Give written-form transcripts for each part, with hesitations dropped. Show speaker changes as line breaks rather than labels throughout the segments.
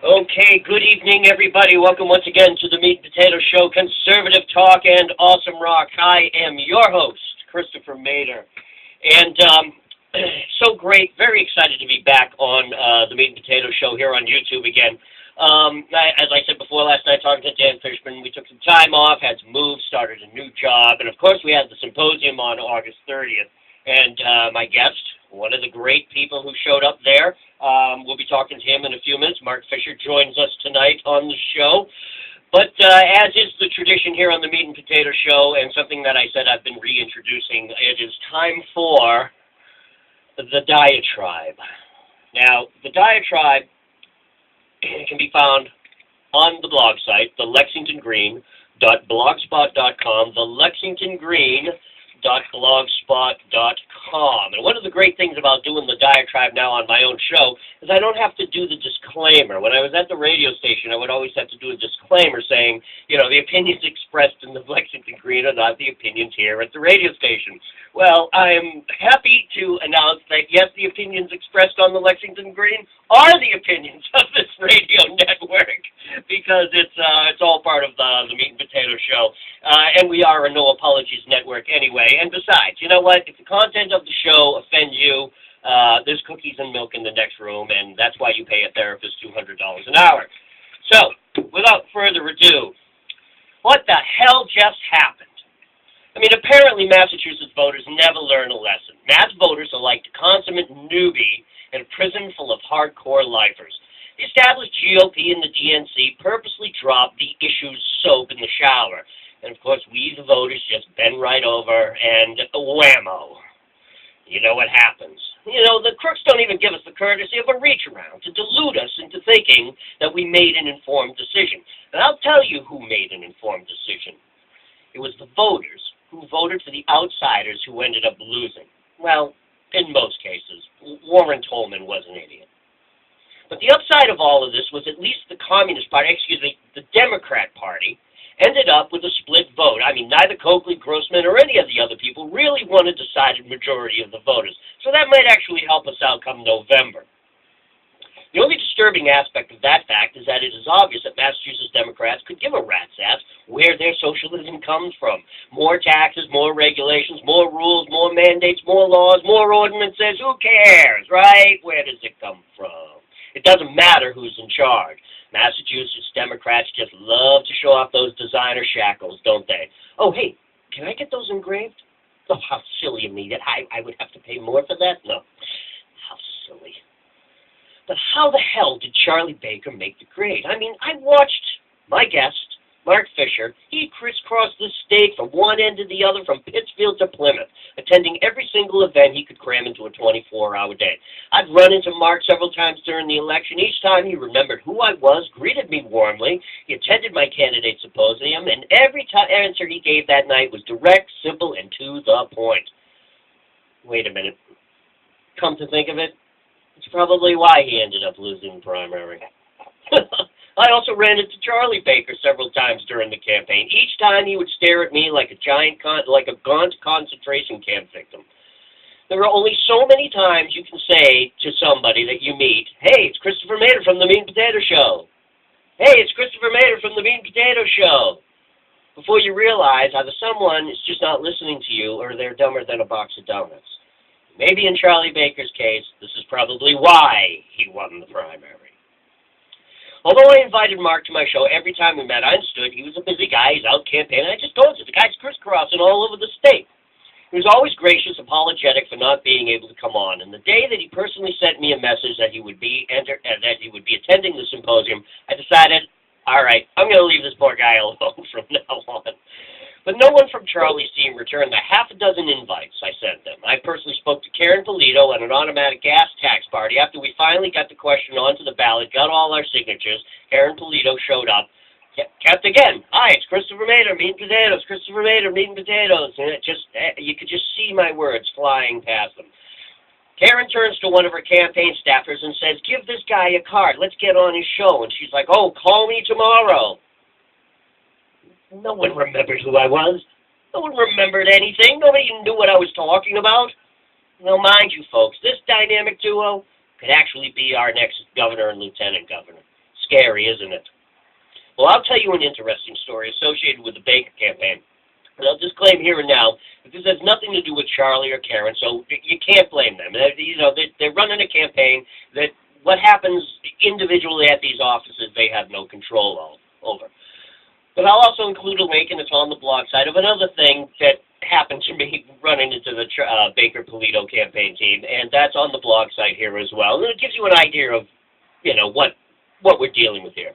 Okay, good evening, everybody. Welcome once again to the Meat and Potato Show, conservative talk and awesome rock. I am your host, Christopher Mader, and so great, very excited to be back on the Meat and Potato Show here on YouTube again. As I said before last night, talking to Dan Fishman, we took some time off, had to move, started a new job, and of course we had the symposium on August 30th. And my guest, one of the great people who showed up there, we'll be talking to him in a few minutes. Mark Fisher joins us tonight on the show. But as is the tradition here on the Meat and Potato Show, and something that I said I've been reintroducing, it is time for the diatribe. Now, the diatribe can be found on the blog site, the lexingtongreen.blogspot.com, the lexingtongreen.blogspot.com. And one of the great things about doing the diatribe now on my own show is I don't have to do the disclaimer. When I was at the radio station, I would always have to do a disclaimer saying, the opinions expressed in the Lexington Green are not the opinions here at the radio station. Well, I'm happy to announce that, yes, the opinions expressed on the Lexington Green are the opinions of this radio network, because it's all part of the Meat and Potato Show. And we are a no apologies network anyway. And besides, you know what? If the content of the show offends you, there's cookies and milk in the next room, and that's why you pay a therapist $200 an hour. So, without further ado, what the hell just happened? I mean, apparently Massachusetts voters never learn a lesson. Mass voters are like the consummate newbie in a prison full of hardcore lifers. The established GOP and the DNC purposely dropped the issue's soap in the shower. And, of course, we, the voters, just bend right over and whammo. You know what happens. The crooks don't even give us the courtesy of a reach-around to delude us into thinking that we made an informed decision. And I'll tell you who made an informed decision. It was the voters who voted for the outsiders who ended up losing. Well, in most cases. Warren Tolman was an idiot. But the upside of all of this was at least the the Democrat Party, ended up with a split vote. I mean, neither Coakley, Grossman, or any of the other people really won a decided majority of the voters. So that might actually help us out come November. The only disturbing aspect of that fact is that it is obvious that Massachusetts Democrats could give a rat's ass where their socialism comes from. More taxes, more regulations, more rules, more mandates, more laws, more ordinances. Who cares, right? Where does it come from? It doesn't matter who's in charge. Massachusetts Democrats just love to show off those designer shackles, don't they? Oh, hey, can I get those engraved? Oh, how silly of me. I would have to pay more for that? No. How silly. But how the hell did Charlie Baker make the grade? I mean, I watched my guest, Mark Fisher. He crisscrossed the state from one end to the other, from Pittsfield to Plymouth, attending every single event he could cram into a 24-hour day. I'd run into Mark several times during the election. Each time he remembered who I was, greeted me warmly. He attended my candidate symposium, and every answer he gave that night was direct, simple, and to the point. Wait a minute. Come to think of it, it's probably why he ended up losing the primary. I also ran into Charlie Baker several times during the campaign. Each time he would stare at me like a gaunt concentration camp victim. There are only so many times you can say to somebody that you meet, "Hey, it's Christopher Mader from the Meat and Potato Show." "Hey, it's Christopher Mader from the Meat and Potato Show," before you realize either someone is just not listening to you or they're dumber than a box of donuts. Maybe in Charlie Baker's case, this is probably why he won the primary. Although I invited Mark to my show every time we met, I understood he was a busy guy. He's out campaigning. I just told you, the guy's crisscrossing all over the state. He was always gracious, apologetic for not being able to come on. And the day that he personally sent me a message that he would be attending the symposium, I decided, all right, I'm going to leave this poor guy alone from now on. But no one from Charlie's team returned the half a dozen invites I sent them. I personally spoke to Karen Polito at an automatic gas tax party. After we finally got the question onto the ballot, got all our signatures, Karen Polito showed up. Kept again. "Hi, it's Christopher Mader, Meat and Potatoes. Christopher Mader, Meat and Potatoes." And you could just see my words flying past them. Karen turns to one of her campaign staffers and says, "Give this guy a card. Let's get on his show." And she's like, "Oh, call me tomorrow." No one remembered who I was. No one remembered anything. Nobody knew what I was talking about. Well, mind you, folks, this dynamic duo could actually be our next governor and lieutenant governor. scary, isn't it? Well, I'll tell you an interesting story associated with the Baker campaign. And I'll disclaim here and now that this has nothing to do with Charlie or Karen, so you can't blame them. They're running a campaign that what happens individually at these offices they have no control over. But I'll also include a link, and it's on the blog site, of another thing that happened to me running into the Baker-Polito campaign team, and that's on the blog site here as well. And it gives you an idea of, what we're dealing with here.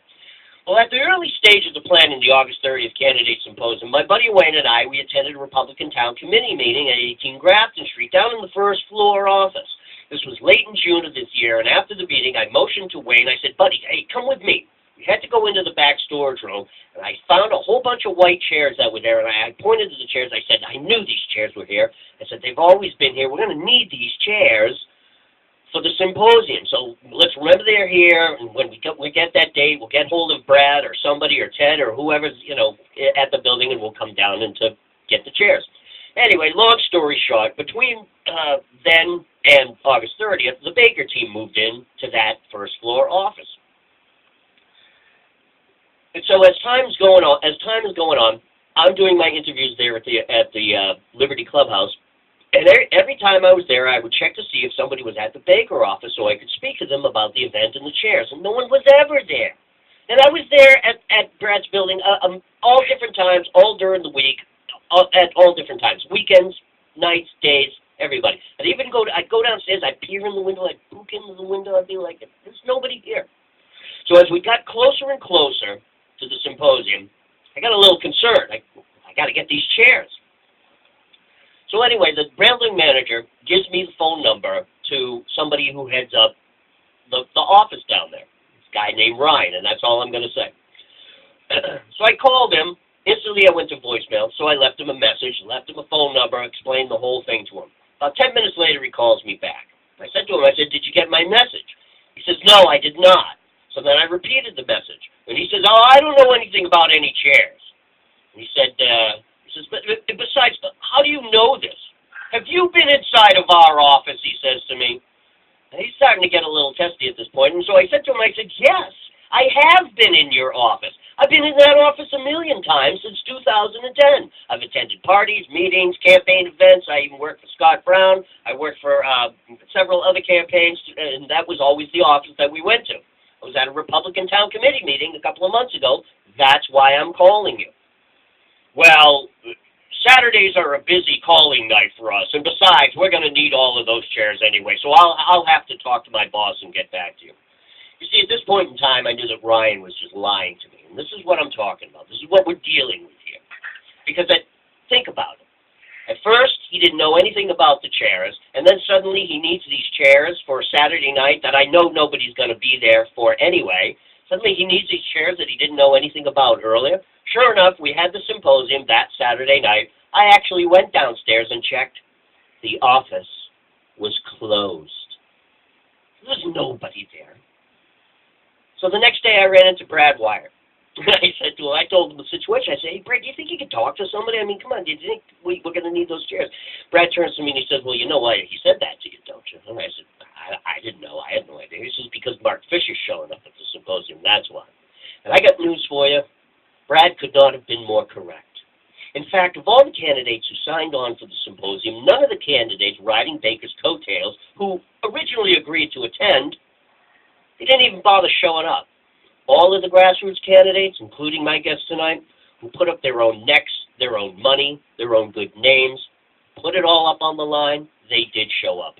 Well, at the early stages of planning the August 30th candidate symposium, my buddy Wayne and I, we attended a Republican Town Committee meeting at 18 Grafton Street, down in the first floor office. This was late in June of this year, and after the meeting, I motioned to Wayne. I said, buddy, hey, come with me. We had to go into the back storage room, and I found a whole bunch of white chairs that were there, and I pointed to the chairs. I said, I knew these chairs were here. I said, they've always been here. We're going to need these chairs for the symposium. So let's remember they're here, and when we get that date, we'll get hold of Brad or somebody or Ted or whoever's, at the building, and we'll come down and to get the chairs. Anyway, long story short, between then and August 30th, the Baker team moved in to that first floor office. And so as time is going on, I'm doing my interviews there at the Liberty Clubhouse, and every time I was there, I would check to see if somebody was at the Baker office so I could speak to them about the event and the chairs, and no one was ever there. And I was there at Brad's building all different times, all during the week, at all different times, weekends, nights, days, everybody. I'd go downstairs, I'd peer in the window, I'd poke into the window, I'd be like, there's nobody here. So as we got closer and closer to the symposium, I got a little concerned. I got to get these chairs. So anyway, the Brandling manager gives me the phone number to somebody who heads up the office down there. This guy named Ryan, and that's all I'm going to say. So I called him. Instantly, I went to voicemail, so I left him a message, left him a phone number, explained the whole thing to him. About 10 minutes later, he calls me back. I said to him, did you get my message? He says, no, I did not. So then I repeated the message. And he says, I don't know anything about any chairs. And he says, but besides, how do you know this? Have you been inside of our office, he says to me. And he's starting to get a little testy at this point. And so I said to him, yes, I have been in your office. I've been in that office a million times since 2010. I've attended parties, meetings, campaign events. I even worked for Scott Brown. I worked for several other campaigns, and that was always the office that we went to. I was at a Republican Town Committee meeting a couple of months ago. That's why I'm calling you. Well, Saturdays are a busy calling night for us, and besides, we're going to need all of those chairs anyway, so I'll have to talk to my boss and get back to you. You see, at this point in time, I knew that Ryan was just lying to me, and this is what I'm talking about. This is what we're dealing with here. Because think about it. At first, he didn't know anything about the chairs, and then suddenly he needs these chairs for a Saturday night that I know nobody's going to be there for anyway. Suddenly he needs these chairs that he didn't know anything about earlier. Sure enough, we had the symposium that Saturday night. I actually went downstairs and checked. The office was closed. There was nobody there. So the next day I ran into Brad Wire. I told him the situation. I said, hey, Brad, do you think you could talk to somebody? I mean, come on, do you think we're going to need those chairs? Brad turns to me and he says, well, you know why he said that to you, don't you? And I said, I didn't know. I had no idea. He says, because Mark Fisher's showing up at the symposium. That's why. And I got news for you. Brad could not have been more correct. In fact, of all the candidates who signed on for the symposium, none of the candidates riding Baker's coattails, who originally agreed to attend, they didn't even bother showing up. All of the grassroots candidates, including my guest tonight, who put up their own necks, their own money, their own good names, put it all up on the line, they did show up.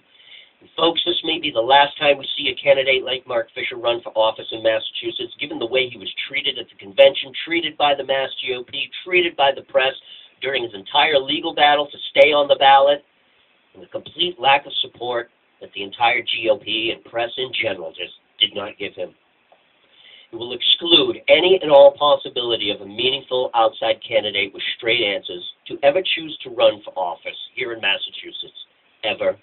And folks, this may be the last time we see a candidate like Mark Fisher run for office in Massachusetts, given the way he was treated at the convention, treated by the Mass GOP, treated by the press during his entire legal battle to stay on the ballot, and the complete lack of support that the entire GOP and press in general just did not give him. It will exclude any and all possibility of a meaningful outside candidate with straight answers to ever choose to run for office here in Massachusetts, ever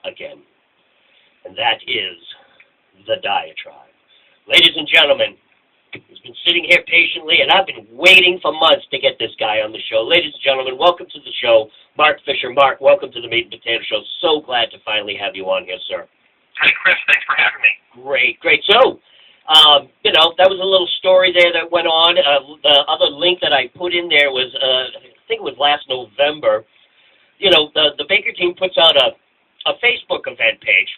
again. And that is the diatribe. Ladies and gentlemen, he's been sitting here patiently, and I've been waiting for months to get this guy on the show. Ladies and gentlemen, welcome to the show, Mark Fisher. Mark, welcome to the Meat and Potato Show. So glad to finally have you on here, sir.
Hi, Chris. Thanks for having me.
Great. So, You know, that was a little story there that went on. The other link that I put in there was, I think it was last November. You know, the Baker team puts out a Facebook event page.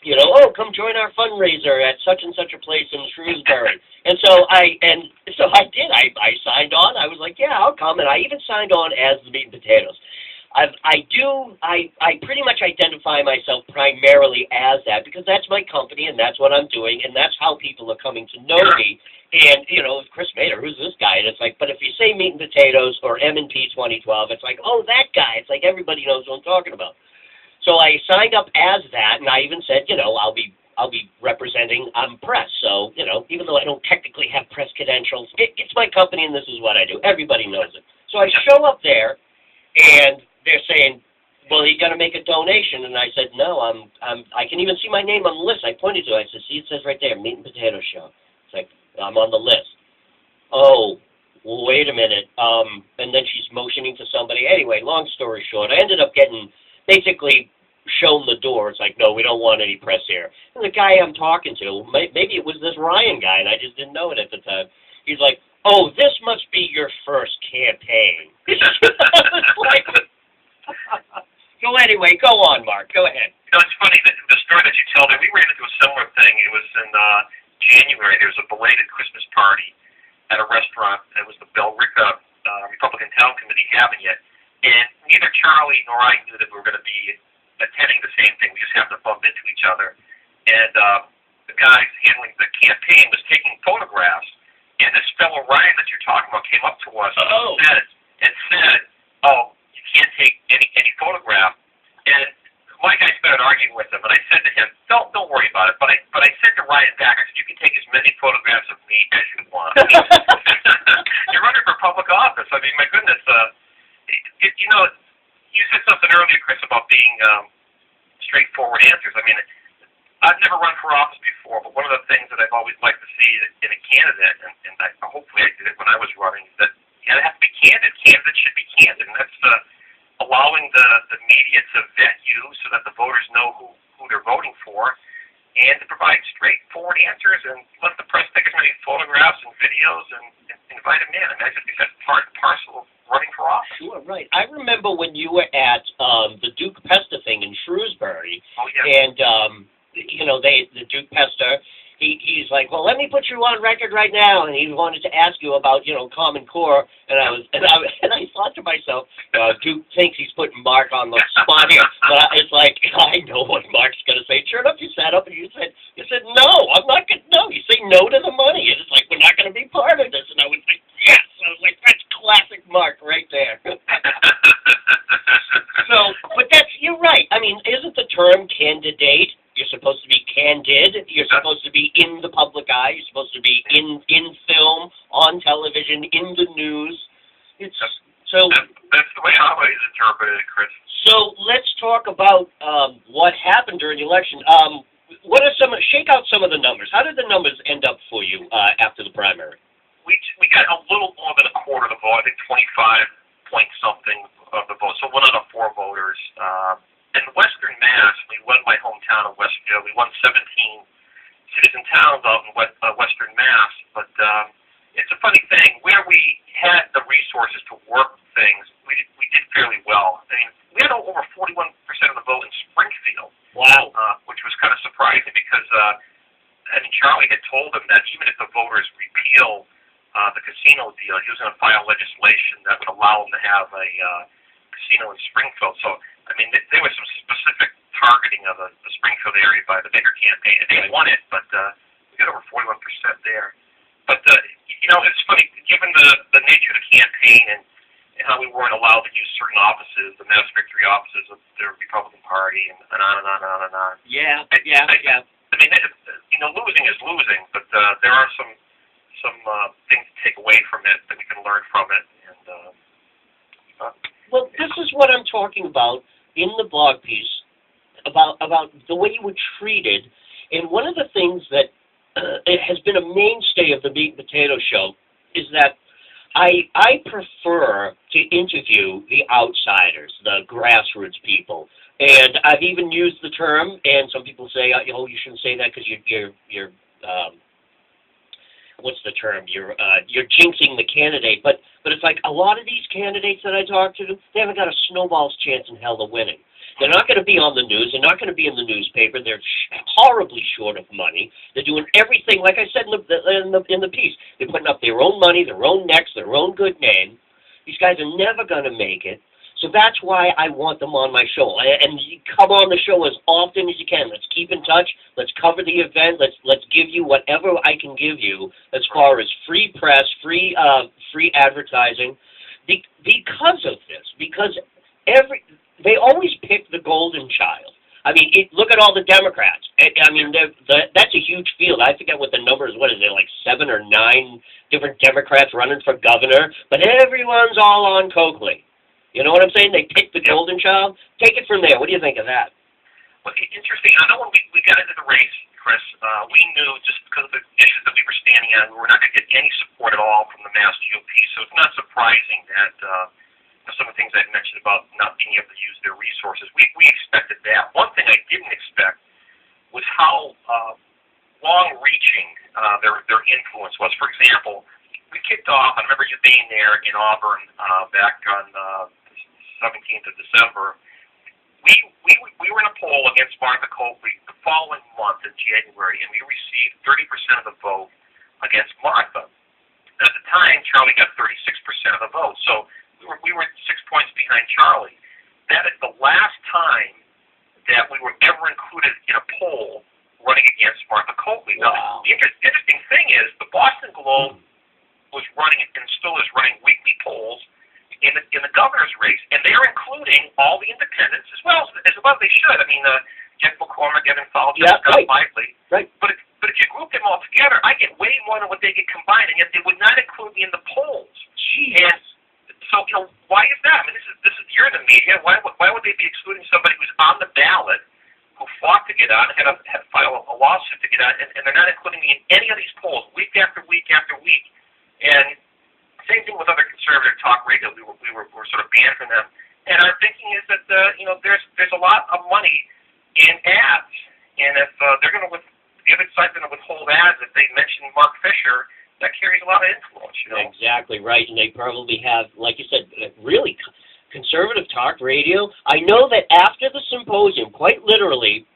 You know, oh, come join our fundraiser at such and such a place in Shrewsbury. And so I did. I signed on. I was like, yeah, I'll come. And I even signed on as the Meat and Potatoes. I pretty much identify myself primarily as that because that's my company and that's what I'm doing and that's how people are coming to know me. And, you know, Chris Mader, who's this guy? And it's like, but if you say Meat and Potatoes or M&P 2012, it's like, oh, that guy. It's like everybody knows what I'm talking about. So I signed up as that, and I even said, you know, I'll be representing press. So, you know, even though I don't technically have press credentials, it's my company, and this is what I do. Everybody knows it. So I show up there, and they're saying, well, you got to make a donation, and I said, no, I can even see my name on the list. I pointed to it. I said, see, it says right there, Meat and Potato Show. It's like, I'm on the list. Oh, well, wait a minute. And then she's motioning to somebody. Anyway, long story short, I ended up getting basically shown the door. It's like, no, we don't want any press here. And the guy I'm talking to, maybe it was this Ryan guy, and I just didn't know it at the time. He's like, oh, this must be your first campaign. Like, so anyway, go on, Mark. Go ahead.
You know, it's funny, the story that you told, we ran into a similar thing. It was in January. There was a belated Christmas party at a restaurant. It was the Billerica Republican Town Committee having it. And neither Charlie nor I knew that we were going to be attending the same thing. We just happened to bump into each other. And the guy handling the campaign was taking photographs. And this fellow Ryan that you're talking about came up to us and said, oh, you can't take any photograph. And my guy started arguing with him. And I said to him, don't worry about it. But I said to Ryan back, I said, you can take as many photographs of me as you want. I mean, you're running for public office. I mean, my goodness. You know, you said something earlier, Chris, about being straightforward answers. I mean, I've never run for office before, but one of the things that I've always liked to see in a candidate, and hopefully I did it when I was running, is that you have to be candid. Candidates should be candid, and that's allowing the media to vet you so that the voters know who they're voting for, and to provide straightforward answers and let the press take as many photographs and videos and invite them in. I mean, I just think that's part and parcel of running for office.
Sure, right. I remember when you were at the Duke Pesta thing in Shrewsbury.
Oh, yeah.
And, you know, the Duke Pesta, he's like, well, let me put you on record right now. And he wanted to ask you about, you know, Common Core. And I thought to myself, Duke thinks he's putting Mark on the spot here. But it's like, I know what Mark's going to say. Sure enough, you sat up and you said, no, I'm not going to, no. You say no to the money. And it's like, we're not going to be part of this. And I was like, yes. I was like, that's classic Mark right there. So, but you're right. I mean, isn't the term candidate? You're supposed to be candid. You're supposed to be in the public eye. You're supposed to be in film, on television, in the news. That's
the way I always interpreted it, Chris.
So let's talk about what happened during the election. What are shake out some of the numbers. How did the numbers end up for you after the primary?
We got a little more than a quarter of the vote. I think 25 point something of the vote. So 1 out of 4 voters. In Western Mass, we won my hometown of Westville. We won 17 cities and towns out in Western Mass. But it's a funny thing. Where we had the resources to work things, we did fairly well. I mean, we had over 41% of the vote in Springfield.
Wow.
Which was kind of surprising because, Charlie had told them that even if the voters repeal the casino deal, he was going to file legislation that would allow them to have a casino in Springfield. So, I mean, there was some specific targeting of the Springfield area by the Baker campaign, and they won it, but we got over 41% there. But, it's funny, given the nature of the campaign and how we weren't allowed to use certain offices, the Mass Victory offices of the Republican Party, and on and on and on and on.
Yeah.
I mean, losing is losing, but there are some things to take away from it that we can learn from it. And
well, this is what I'm talking about in the blog piece about the way you were treated, and one of the things that it has been a mainstay of the Meat and Potato Show is that I prefer to interview the outsiders, the grassroots people. And I've even used the term, and some people say, you shouldn't say that because you're what's the term? You're jinxing the candidate, but it's like a lot of these candidates that I talk to, they haven't got a snowball's chance in hell of winning. They're not going to be on the news. They're not going to be in the newspaper. They're horribly short of money. They're doing everything, like I said in the piece. They're putting up their own money, their own necks, their own good name. These guys are never going to make it. So that's why I want them on my show. And you come on the show as often as you can. Let's keep in touch. Let's cover the event. Let's give you whatever I can give you as far as free press, free advertising. Because of this, because they always pick the golden child. I mean, look at all the Democrats. I mean, that's a huge field. I forget what the number is. What is it, like 7 or 9 different Democrats running for governor? But everyone's all on Coakley. You know what I'm saying? They pick the golden child. Take it from there. What do you think of that?
Well, interesting. I know when we got into the race, Chris, we knew just because of the issues that we were standing on, we were not going to get any support at all from the Mass GOP. So it's not surprising that some of the things I mentioned about not being able to use their resources, we expected that. One thing I didn't expect was how long-reaching their influence was. For example, we kicked off, I remember you being there in Auburn back on the 17th of December. We were in a poll against Martha Coakley the following month in January, and we received 30% of the vote against Martha. And at the time, Charlie got 36% of the vote. So we were 6 points behind Charlie. That is the last time that we were ever included in a poll running against Martha Coakley.
Wow.
Now, the interesting thing is the Boston Globe was running and still is running weekly polls in the governor's race, and they're including all the independents as well as they should. I mean, Jeff McCormick, Evan Fowler, Scott Lively.
Right.
But if you group them all together, I get way more than what they get combined, and yet they would not include me in the polls.
Jeez.
And so, why is that? I mean, this is you're in the media. Why would they be excluding somebody who's on the ballot, who fought to get on, had to file a lawsuit to get on, and they're not including me in any of these polls week after week after week? And same thing with other conservative talk radio. We were sort of banned from them. And our thinking is that there's a lot of money in ads, and if they're going to the other side's going to withhold ads if they mention Mark Fisher, that carries a lot of influence.
Exactly right, and they probably have, like you said, really conservative talk radio. I know that after the symposium, quite literally,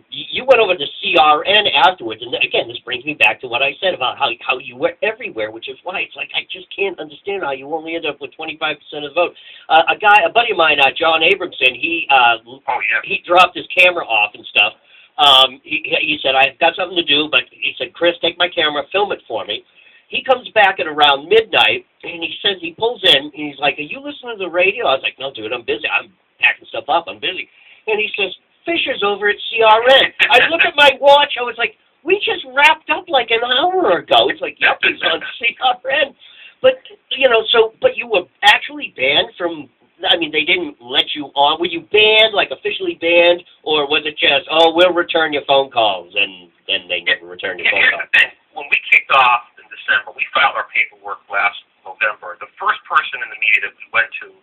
you went over to CRN afterwards, and again, this brings me back to what I said about how you were everywhere, which is why it's like I just can't understand how you only end up with 25% of the vote. A buddy of mine, John Abramson, he dropped his camera off and stuff. He said, I've got something to do, but he said, Chris, take my camera, film it for me. He comes back at around midnight, and he says, he pulls in, and he's like, are you listening to the radio? I was like, no, dude, I'm busy. I'm packing stuff up. I'm busy. And he says, Fisher's over at CRN. I look at my watch. I was like, we just wrapped up like an hour ago. It's like, yep, he's on CRN. But, but you were actually banned from, I mean, they didn't let you on. Were you banned, like officially banned, or was it just, we'll return your phone calls, and then they never returned your phone calls?
Here's the thing. When we kicked off in December, we filed our paperwork last November. The first person in the media that we went to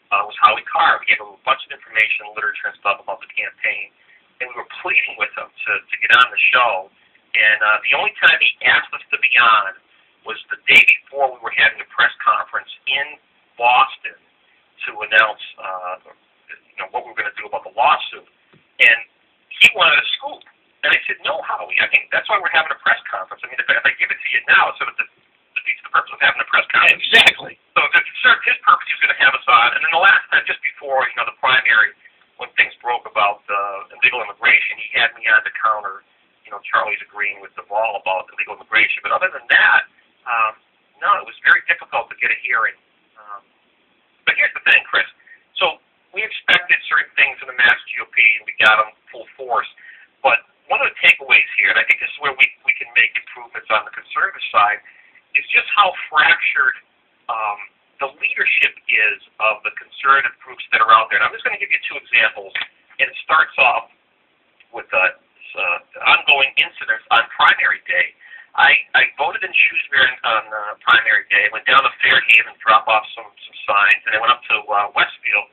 was Howie Carr. We gave him a bunch of information, literature, and stuff about the campaign, and we were pleading with him to get on the show. And the only time he asked us to be on was the day before we were having a press conference in Boston to announce what we were going to do about the lawsuit. And he wanted a scoop. And I said, no, Howie. I mean, that's why we're having a press conference. I mean, if I give it to you now, it sort of defeats the purpose of having a press conference.
Exactly.
So to serve his purpose, he was going to have us on. And then the last time, just before, the primary, when things broke about illegal immigration, he had me on to counter, Charlie's agreeing with Duvall about illegal immigration. But other than that, no, it was very difficult to get a hearing. But here's the thing, Chris. So we expected certain things in the Mass GOP, and we got them full force. But one of the takeaways here, and I think this is where we can make improvements on the conservative side, is just how fractured the leadership is of the conservative groups that are out there. And I'm just going to give you two examples, and it starts off with ongoing incidents on primary day. I voted in Shrewsbury on primary day, went down to Fairhaven, drop off some signs, and I went up to Westfield,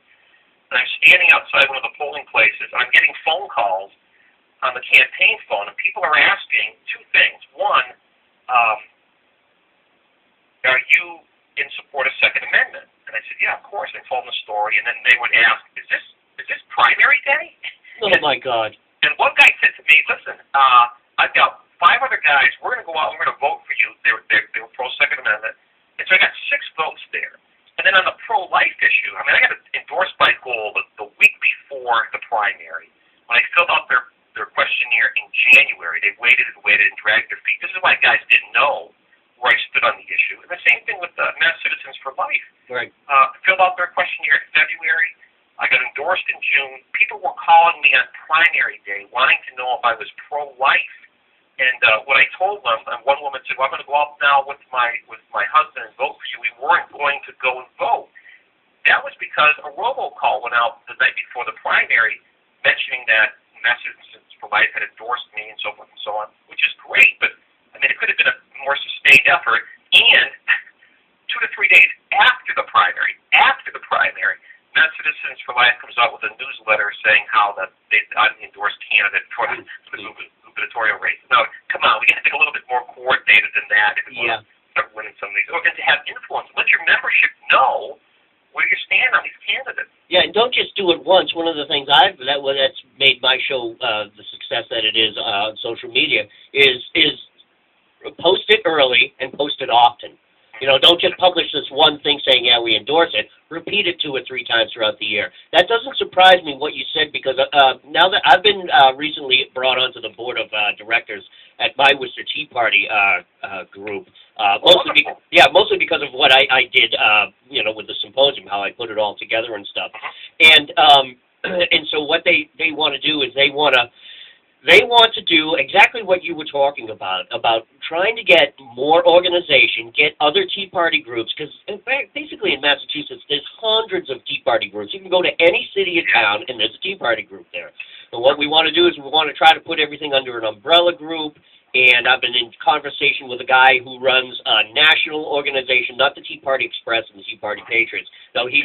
and I'm standing outside one of the polling places, and I'm getting phone calls on the campaign phone, and people are asking two things. One, are you in support of Second Amendment? And I said, yeah, of course. I told them the story, and then they would ask, is this primary day?
Oh, my God.
And one guy said to me, listen, I've got 5 other guys. We're going to go out and we're going to vote for you. They were pro-Second Amendment. And so I got 6 votes there. And then on the pro-life issue, I mean, I got endorsed by Gold the week before the primary. When I filled out their questionnaire in January, they waited and dragged their feet. This is why guys didn't know where I stood on the issue. And the same thing with Mass Citizens for Life.
Right.
Filled out their questionnaire in February. I got endorsed in June. People were calling me on primary day, wanting to know if I was pro-life. And what I told them, and one woman said, well, I'm going to go out now with my husband and vote for you. We weren't going to go and vote. That was because a robocall went out the night before the primary mentioning that Mass Citizens for Life had endorsed me and so forth and so on, which is great. But, I mean, it could have been a more sustained effort. And 2 to 3 days after the primary, Mass Citizens for Life comes out with a newsletter saying how that I'm the endorsed candidate for the gubernatorial race. Now, come on, we got to think a little bit more coordinated than that if we want to start winning some of these. Or to have influence. Let your membership know where you stand on these candidates.
Yeah, and don't just do it once. One of the things that's made my show the success that it is on social media is post it early and post it often. You know, don't just publish this one thing saying, yeah, we endorse it. Repeat it 2 or 3 times throughout the year. That doesn't surprise me what you said, because now that I've been recently brought onto the board of directors at my Worcester Tea Party group, mostly because of what I did, with the symposium, how I put it all together and stuff. And so what they want to do is they want to do exactly what you were talking about trying to get more organization, get other Tea Party groups, because basically in Massachusetts, there's hundreds of Tea Party groups. You can go to any city or town, and there's a Tea Party group there. And what we want to do is we want to try to put everything under an umbrella group, and I've been in conversation with a guy who runs a national organization, not the Tea Party Express and the Tea Party Patriots. No, he's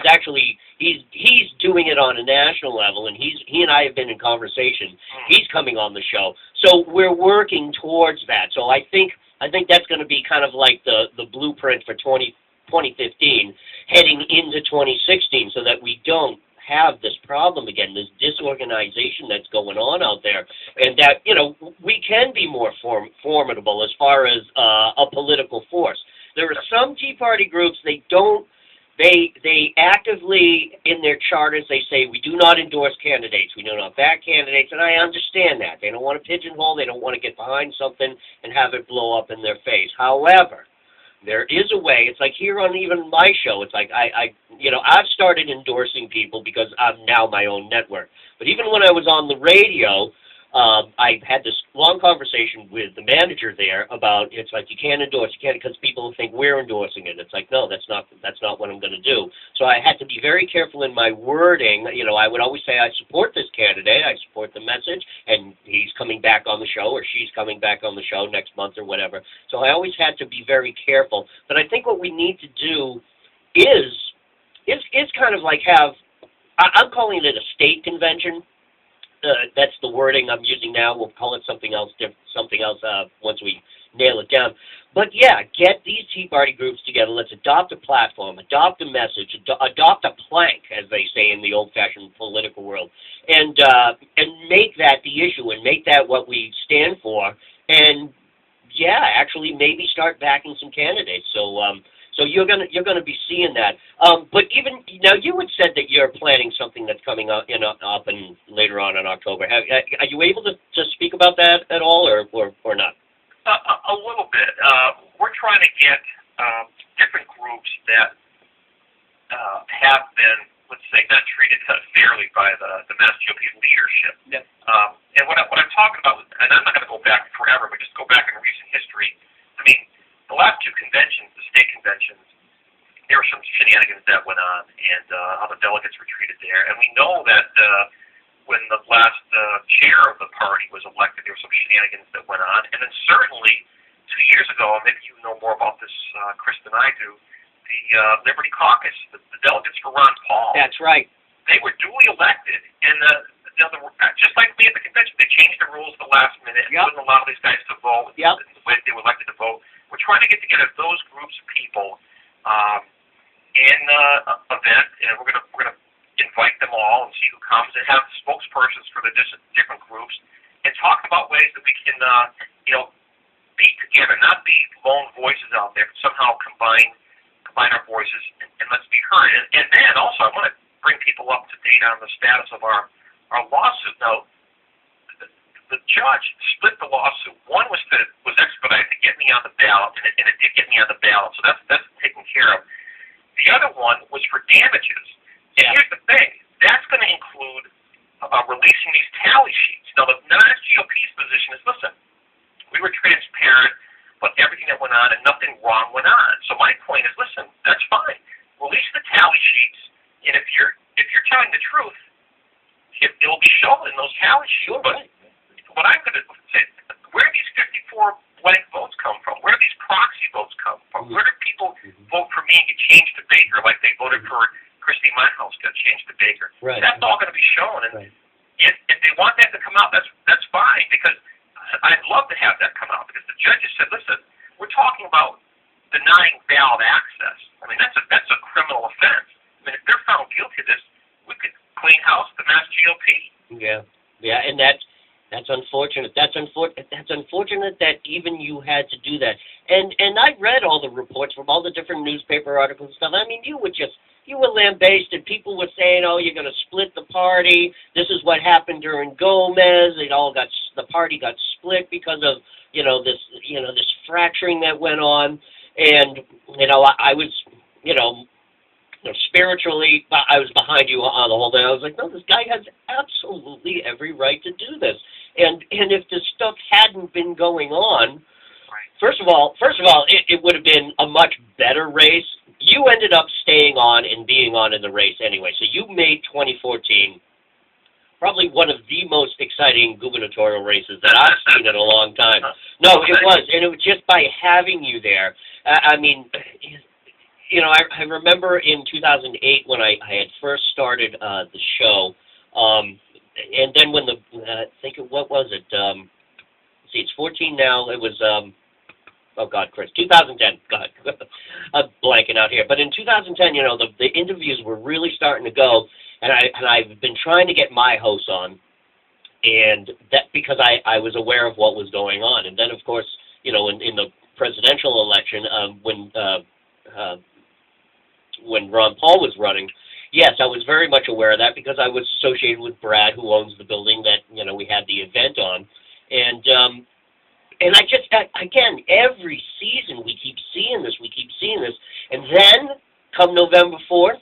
doing it on a national level, and he and I have been in conversation. He's coming on the show, so we're working towards that. So I think that's going to be kind of like the blueprint for 2015, heading into 2016, so that we don't have this problem again, this disorganization that's going on out there, and that, we can be more formidable as far as a political force. There are some Tea Party groups, they actively, in their charters, they say, we do not endorse candidates, we do not back candidates, and I understand that. They don't want to pigeonhole, they don't want to get behind something and have it blow up in their face. However, there is a way. It's like here on even my show. It's like I've started endorsing people because I'm now my own network. But even when I was on the radio, I had this long conversation with the manager there about, it's like, you can't endorse, because people think we're endorsing it. It's like, no, that's not what I'm going to do. So I had to be very careful in my wording. I would always say I support this candidate, I support the message, and he's coming back on the show, or she's coming back on the show next month or whatever. So I always had to be very careful. But I think what we need to do is kind of like have, I'm calling it a state convention. That's the wording I'm using now. We'll call it something else once we nail it down. But yeah, get these Tea Party groups together. Let's adopt a platform, adopt a message, adopt a plank, as they say in the old-fashioned political world, and make that the issue, and make that what we stand for. And yeah, actually maybe start backing some candidates. So you're gonna be seeing that. But even now, you had said that you're planning something that's coming up and later on in October. Are you able to speak about that at all, or not?
A little bit. We're trying to get different groups that have been, let's say, not treated fairly by the Mass GOP leadership.
Yep.
And what I'm talking about, and I'm not going to go back forever, but just go back in recent history. I mean, the last 2 conventions, the state conventions, there were some shenanigans that went on, and how the delegates were treated there. And we know that when the last chair of the party was elected, there were some shenanigans that went on. And then certainly 2 years ago, and maybe you know more about this, Chris, than I do, the Liberty Caucus, the delegates for Ron Paul.
That's right.
They were duly elected, and just like we at the convention, they changed the rules at the last minute and wouldn't allow these guys to vote the way they were elected to vote, which trying to get together those groups of people in an event, and we're gonna invite them all and see who comes, and have spokespersons for the different groups, and talk about ways that we can be together, not be lone voices out there, but somehow combine our voices and let's be heard. And then also, I want to bring people up to date on the status of our lawsuit. Now, the judge split the lawsuit. One was expedited to get me on the ballot, and it did get me on the ballot, so that's taken care of. The other one was for damages. And here's the thing: that's going to include releasing these tally sheets. Now, the GOP's position is, listen, we were transparent about everything that went on, and nothing wrong went on. So my point is, listen, that's fine. Release the tally sheets, and if you're telling the truth, it will be shown in those tally sheets.
Sure,
but what I'm going to say, where do these 54 blank votes come from? Where do these proxy votes come from? Where do people vote for me and get changed to Baker, like they voted for Christy Meinholz got changed to Baker?
Right.
That's all going to be shown, and if they want that to come out, that's fine, because I'd love to have that come out, because the judges said, listen, we're talking about denying ballot access. I mean, that's a criminal offense. I mean, if they're found guilty of this, we could clean house the Mass GOP.
Yeah, and that's unfortunate. That's unfortunate that even you had to do that. And I read all the reports from all the different newspaper articles and stuff. I mean, you were lambasted. People were saying, "Oh, you're going to split the party. This is what happened during Gomez. The party got split because of this fracturing that went on." And I was spiritually, I was behind you on the whole thing. I was like, no, this guy has absolutely every right to do this. And if this stuff hadn't been going on, first of all, it would have been a much better race. You ended up staying on and being on in the race anyway. So you made 2014 probably one of the most exciting gubernatorial races that I've seen in a long time. No, it was. And it was just by having you there. I mean, I remember in 2008 when I had first started the show, and then when what was it? It's 14 now. It was, oh God, Chris, 2010. God, I'm blanking out here. But in 2010, the interviews were really starting to go, and I've been trying to get my host on, and that because I was aware of what was going on, and then of course, in the presidential election, when Ron Paul was running, yes, I was very much aware of that because I was associated with Brad, who owns the building that we had the event on, and I just again every season we keep seeing this, and then come November 4th,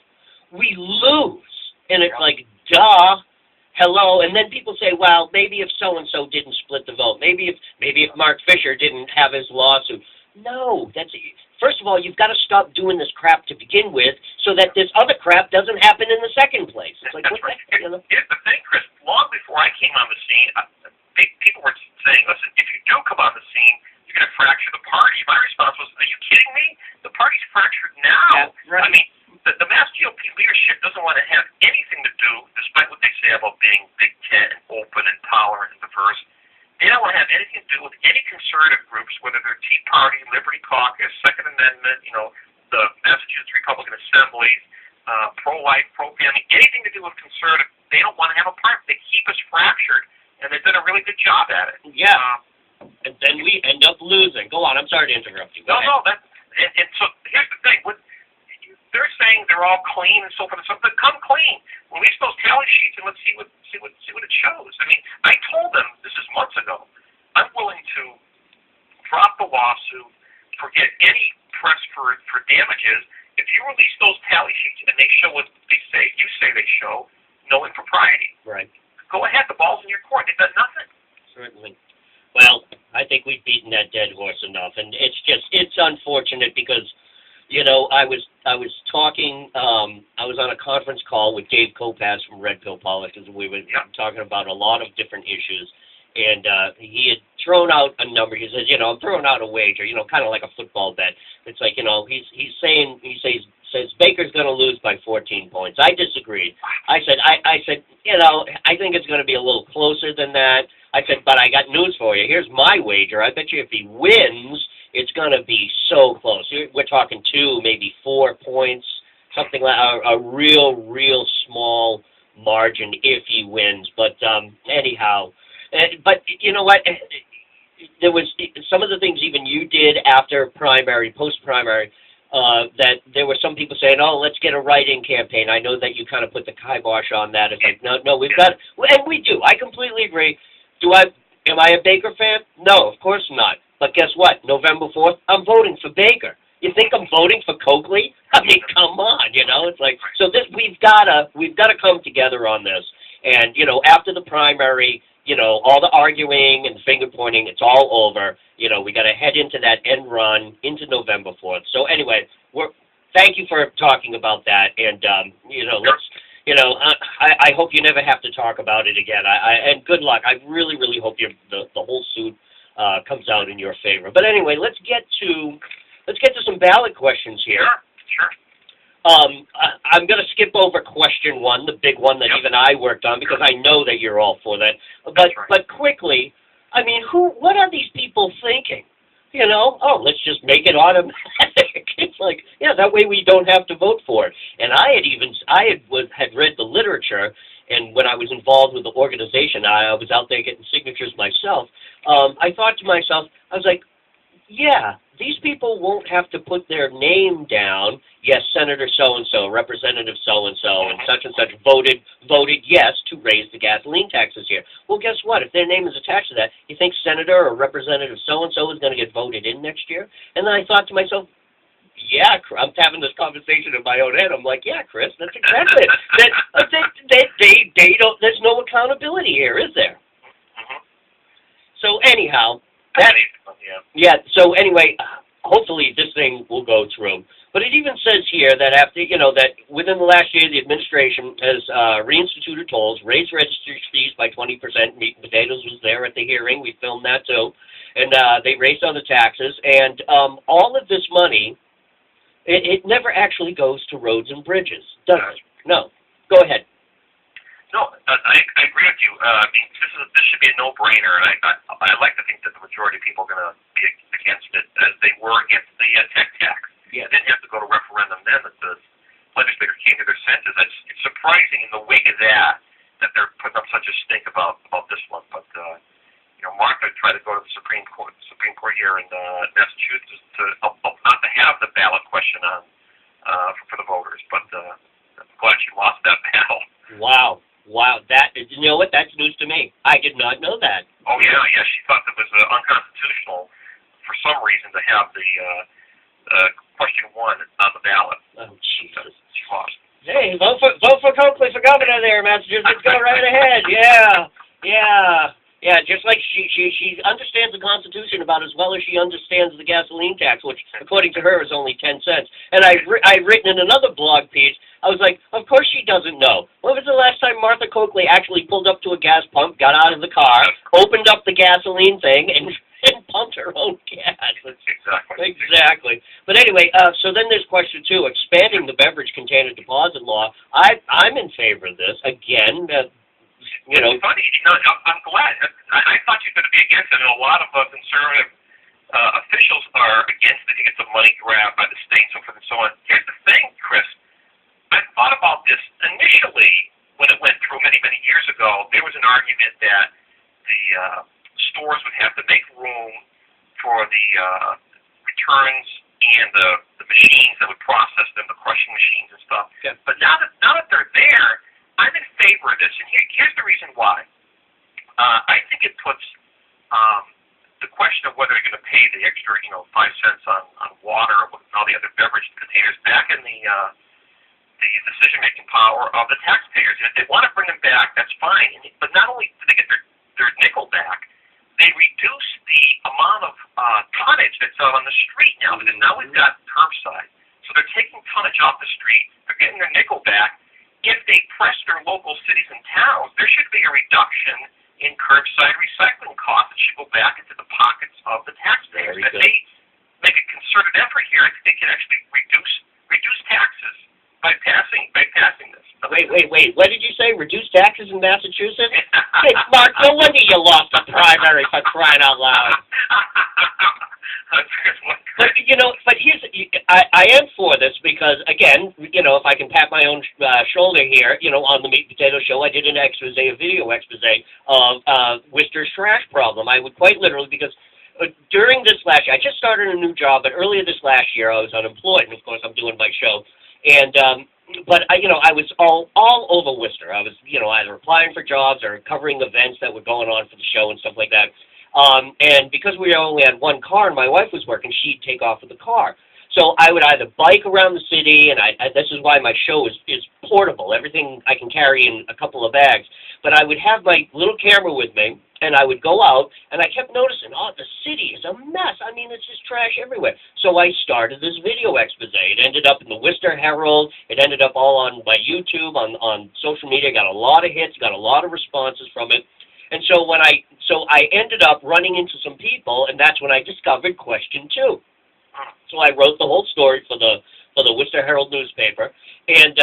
we lose, and it's like duh, hello, and then people say, well, maybe if so and so didn't split the vote, maybe if Mark Fisher didn't have his lawsuit. No, first of all, you've got to stop doing this crap to begin with, so that this other crap doesn't happen in the second place. It's like,
that's right. Here's the thing, Chris. Long before I came on the scene, people were saying, listen, if you do come on the scene, you're going to fracture the party. My response was, are you kidding me? The party's fractured now.
Yeah, right.
I mean, the Mass GOP leadership doesn't want to have anything to do, despite what they say about being Big Tent, open and tolerant and diverse. They don't want to have anything to do with any conservative groups, whether they're Tea Party, Liberty Caucus, Second Amendment, the Massachusetts Republican Assembly, pro-life, pro-family, anything to do with conservative. They don't want to have a part. They keep us fractured, and they've done a really good job at it.
Yeah. And then we end up losing. Go on. I'm sorry to interrupt you.
No. And so here's the thing. They're saying they're all clean and so forth and so on, but come clean. Release those tally sheets and let's see what it shows. I mean, I told them this is months ago. I'm willing to drop the lawsuit, forget any press for damages. If you release those tally sheets and they show what you say they show, no impropriety.
Right.
Go ahead. The ball's in your court. They've done nothing.
Certainly. Well, I think we've beaten that dead horse enough, and it's unfortunate because. I was talking, I was on a conference call with Dave Kopaz from Red Pill Politics, and we were talking about a lot of different issues, and he had thrown out a number. He says, I'm throwing out a wager, kind of like a football bet. It's like, he says Baker's going to lose by 14 points. I disagreed. I said, I think it's going to be a little closer than that. I said, but I got news for you. Here's my wager. I bet you if he wins, it's going to be so close. We're talking 2, maybe 4 points, something like a real small margin if he wins. But anyhow, but you know what? There was some of the things even you did after primary, post-primary, that there were some people saying, oh, let's get a write-in campaign. I know that you kind of put the kibosh on that. It's like, no, we've got, and we do. I completely agree. Am I a Baker fan? No, of course not. But guess what? November 4th, I'm voting for Baker. You think I'm voting for Coakley? I mean, come on, it's like, so this, we've got to come together on this. And, after the primary, all the arguing and finger pointing, it's all over. We got to head into that end run into November 4th. So anyway, thank you for talking about that. And, let's, I hope you never have to talk about it again. And good luck. I really, really hope the whole suit comes out in your favor. But anyway, let's get to some ballot questions here.
Sure.
I'm going to skip over question 1, the big one that even I worked on, because I know that you're all for that. But quickly, I mean, what are these people thinking? Let's just make it automatic. It's like, that way we don't have to vote for it. And I had read the literature, and when I was involved with the organization, I was out there getting signatures myself. I thought to myself, I was like, yeah, these people won't have to put their name down. Yes, Senator so-and-so, Representative so-and-so, and such voted yes to raise the gasoline taxes here. Well, guess what? If their name is attached to that, you think Senator or Representative so-and-so is going to get voted in next year? And then I thought to myself, yeah, I'm having this conversation in my own head. I'm like, yeah, Chris, that's exactly it. They don't, there's no accountability here, is there?
Mm-hmm.
So anyhow, so anyway, hopefully this thing will go through. But it even says here that after, that within the last year, the administration has reinstituted tolls, raised registry fees by 20%. Meat and Potatoes was there at the hearing. We filmed that too. And they raised other taxes. And all of this money, it never actually goes to roads and bridges, does it? No. Go ahead.
No, I agree with you. I mean, this should be a no-brainer, and I like to think that the majority of people are going to be against it, as they were against the tech tax.
Yeah.
They didn't have to go to referendum then, that the legislators came to their senses. It's surprising in the wake of that they're putting up such a stink about this one. But Martha tried to go to the Supreme Court here in Massachusetts to not to have the ballot question on for the voters, but I'm glad she lost that battle.
Wow, you know what? That's news to me. I did not know that.
Oh, yeah, she thought it was unconstitutional for some reason to have the question 1 on the ballot.
Oh, Jesus.
She lost.
Hey, vote for Coakley for governor there, Massachusetts. Go right ahead. Yeah, just like she understands the Constitution about as well as she understands the gasoline tax, which, according to her, is only 10 cents. And I've written in another blog piece, I was like, of course she doesn't know. When was the last time Martha Coakley actually pulled up to a gas pump, got out of the car, opened up the gasoline thing, and pumped her own gas? Exactly. But anyway, so then there's question 2, expanding the beverage container deposit law. I'm in favor of this. Again,
It's funny. I'm glad. I thought you were going to be against it, and a lot of conservative officials are against it. I think it's a money grab by the state, so forth and so on. Here's the thing, Chris. I thought about this initially when it went through many, many years ago. There was an argument that the stores would have to make room for the returns and the machines that would process them, the crushing machines and stuff.
Yeah.
But now that they're there, I'm in favor of this, and here's the reason why. I think it puts the question of whether you're going to pay the extra, 5 cents on water or all the other beverage containers back in the decision-making power of the taxpayers. And if they want to bring them back, that's fine. But not only do they get their nickel back, they reduce the amount of tonnage that's out on the street now, because now we've got curbside. So they're taking tonnage off the street, they're getting their nickel back. If they press their local cities and towns, there should be a reduction in curbside recycling costs that should go back into the pockets of the taxpayers. If they make a concerted effort here, I think they can actually reduce taxes by passing this.
Wait. What did you say? Reduce taxes in Massachusetts? Hey, Mark, no wonder you lost the primary for crying out loud. But I am for this because, again, if I can pat my own shoulder here, on the Meat and Potato Show, I did a video expose of Worcester's trash problem. I would quite literally, because during this last year, I just started a new job, but earlier this last year I was unemployed, and of course I'm doing my show, and but I was all over Worcester. I was either applying for jobs or covering events that were going on for the show and stuff like that. And because we only had one car and my wife was working, she'd take off with the car. So I would either bike around the city, and this is why my show is portable. Everything I can carry in a couple of bags. But I would have my little camera with me, and I would go out, and I kept noticing, the city is a mess. I mean, it's just trash everywhere. So I started this video expose. It ended up in the Worcester Herald. It ended up all on my YouTube, on social media. Got a lot of hits, got a lot of responses from it. And so I ended up running into some people, and that's when I discovered Question 2. So I wrote the whole story for the Worcester Herald newspaper, and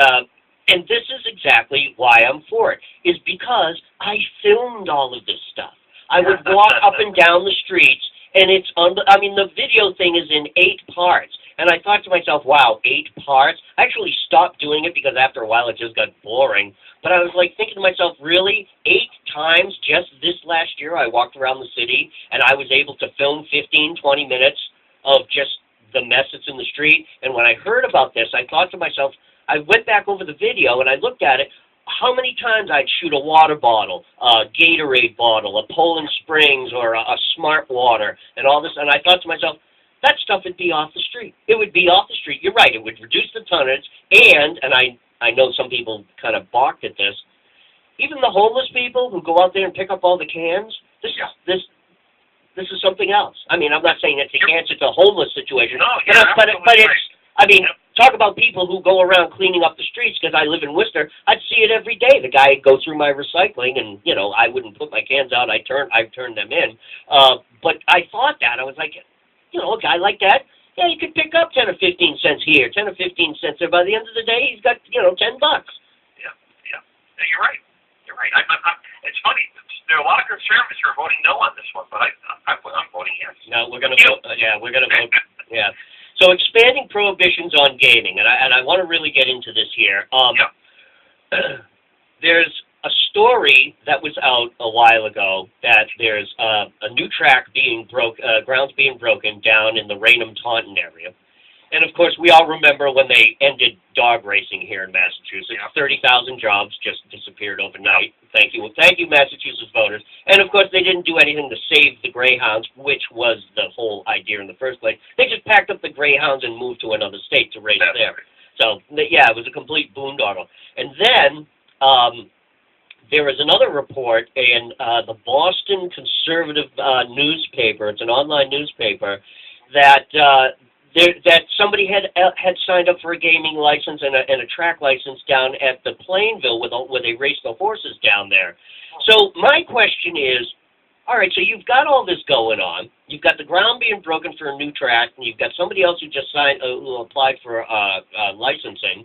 this is exactly why I'm for it, is because I filmed all of this stuff. I would walk up and down the streets, and the video thing is in 8 parts. And I thought to myself, wow, 8 parts? I actually stopped doing it because after a while it just got boring. But I was thinking to myself, really? 8 times just this last year I walked around the city and I was able to film 15, 20 minutes of just the mess that's in the street. And when I heard about this, I thought to myself, I went back over the video and I looked at it, how many times I'd shoot a water bottle, a Gatorade bottle, a Poland Springs, or a Smart Water, and all this. And I thought to myself, that stuff would be off the street. It would be off the street. You're right. It would reduce the tonnage. And I know some people kind of balked at this, even the homeless people who go out there and pick up all the cans, this is something else. I mean, I'm not saying it's the answer to a homeless situation, but it's, talk about people who go around cleaning up the streets, because I live in Worcester. I'd see it every day. The guy would go through my recycling, and, I wouldn't put my cans out. I'd turn them in. But I thought that. I was like, a guy like that, yeah, he could pick up 10 or 15 cents here, 10 or 15 cents there. By the end of the day, he's got, $10.
Yeah. You're right. It's funny. There are a lot of conservatives who are voting no on this one, but I'm voting yes. No, we're going to vote. We're going to vote.
Yeah. So expanding prohibitions on gaming, and I want to really get into this here. There's a story that was out a while ago that there's a new track grounds being broken down in the Raynham-Taunton area. And, of course, we all remember when they ended dog racing here in Massachusetts. 30,000 jobs just disappeared overnight. Thank you, Massachusetts voters. And, of course, they didn't do anything to save the greyhounds, which was the whole idea in the first place. They just packed up the greyhounds and moved to another state to race there. So, yeah, it was a complete boondoggle. And then there was another report in the Boston Conservative newspaper. It's an online newspaper that that somebody had signed up for a gaming license and a track license down at the Plainville where they race the horses down there. So my question is, all right, so you've got all this going on. You've got the ground being broken for a new track, and you've got somebody else who just who applied for licensing.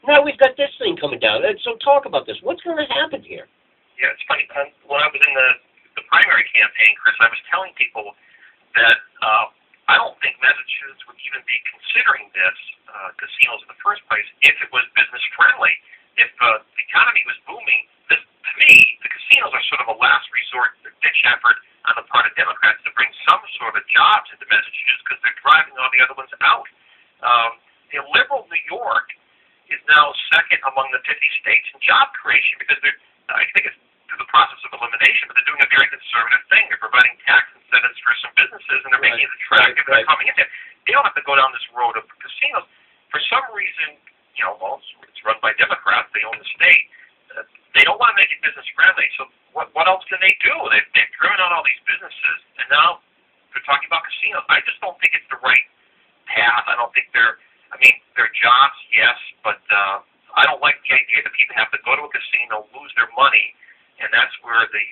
Now we've got this thing coming down. So talk about this. What's going to happen here?
Yeah, it's funny. When I was in the primary campaign, Chris, I was telling people that I don't think Massachusetts would even be considering this casinos in the first place if it was business friendly. If the economy was booming, to me, the casinos are sort of a last resort, ditch effort on the part of Democrats to bring some sort of jobs into Massachusetts because they're driving all the other ones out. Liberal New York is now second among the 50 states in job creation because I think it's through the process of elimination, but they're doing a very conservative thing. They're providing tax incentives for some businesses, and they're making it attractive. They're coming in there. They don't have to go down this road of casinos. For some reason, it's run by Democrats. They own the state. They don't want to make it business friendly. So what else can they do? They've driven out all these businesses, and now they're talking about casinos. I just don't think it's the right path. I don't think they're jobs, yes, but I don't like the idea that people have to go to a casino, lose their money, and that's where the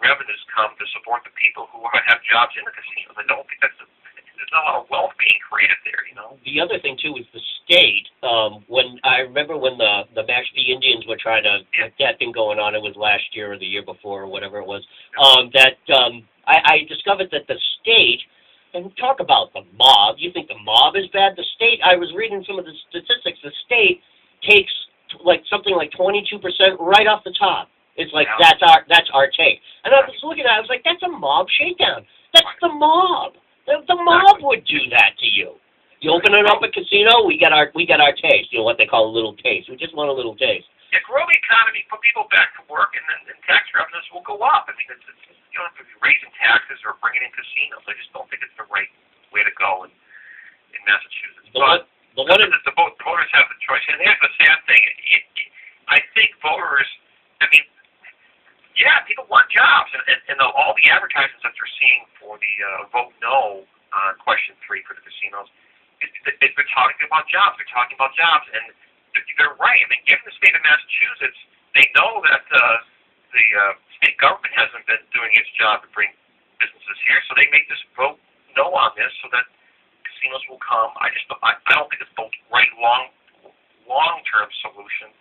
revenues come to support the people who have jobs in the casinos. I don't think that's the there's not a lot of wealth being created there, you know.
The other thing too is the state. When I remember when the Mashpee Indians were trying to get that thing going on, it was last year or the year before or whatever it was. I discovered that the state, and talk about the mob. You think the mob is bad? The state. I was reading some of the statistics. The state takes like something like 22% right off the top. It's like that's our take. And I was looking at it, I was like, that's a mob shakedown. That's the mob. The mob would do that to you. You open it up a casino, we got our taste. You know what they call a little taste. We just want a little taste.
Yeah, grow the economy, put people back to work, and then tax revenues will go up. I mean, you don't have to be raising taxes or bringing in casinos. I just don't think it's the right way to go in Massachusetts. The voters have the choice, and here's the sad thing. I think voters. I mean, yeah, people want jobs, and all the advertisements that you're seeing for the vote no on question 3 for the casinos, they're talking about jobs. They're talking about jobs, and they're right. I mean, given the state of Massachusetts, they know that the state government hasn't been doing its job to bring businesses here, so they make this vote no on this so that casinos will come. I don't think it's the right long-term solution.